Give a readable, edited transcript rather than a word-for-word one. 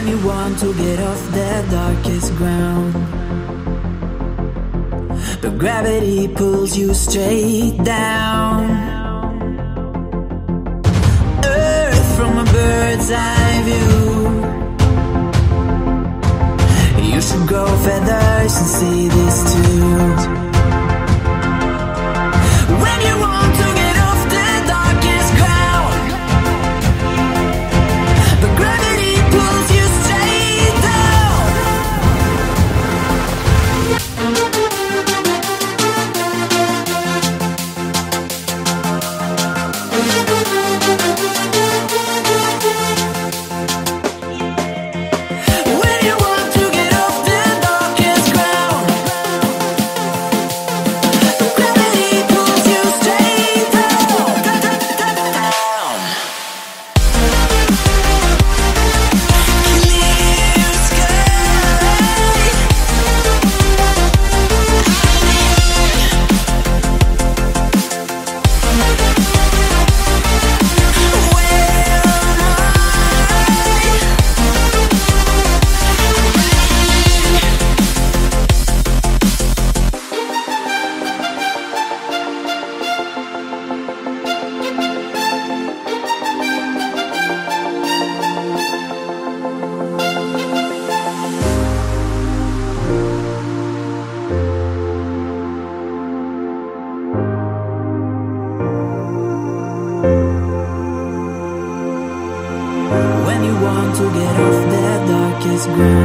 When you want to get off the darkest ground, but gravity pulls you straight down. Earth from a bird's eye view. You should grow feathers and see this too. When you want to get off the darkest ground, but gravity pulls you straight down. When you want to get off the darkest ground, but gravity pulls you straight down. Clear sky. When you want to get off the darkest ground,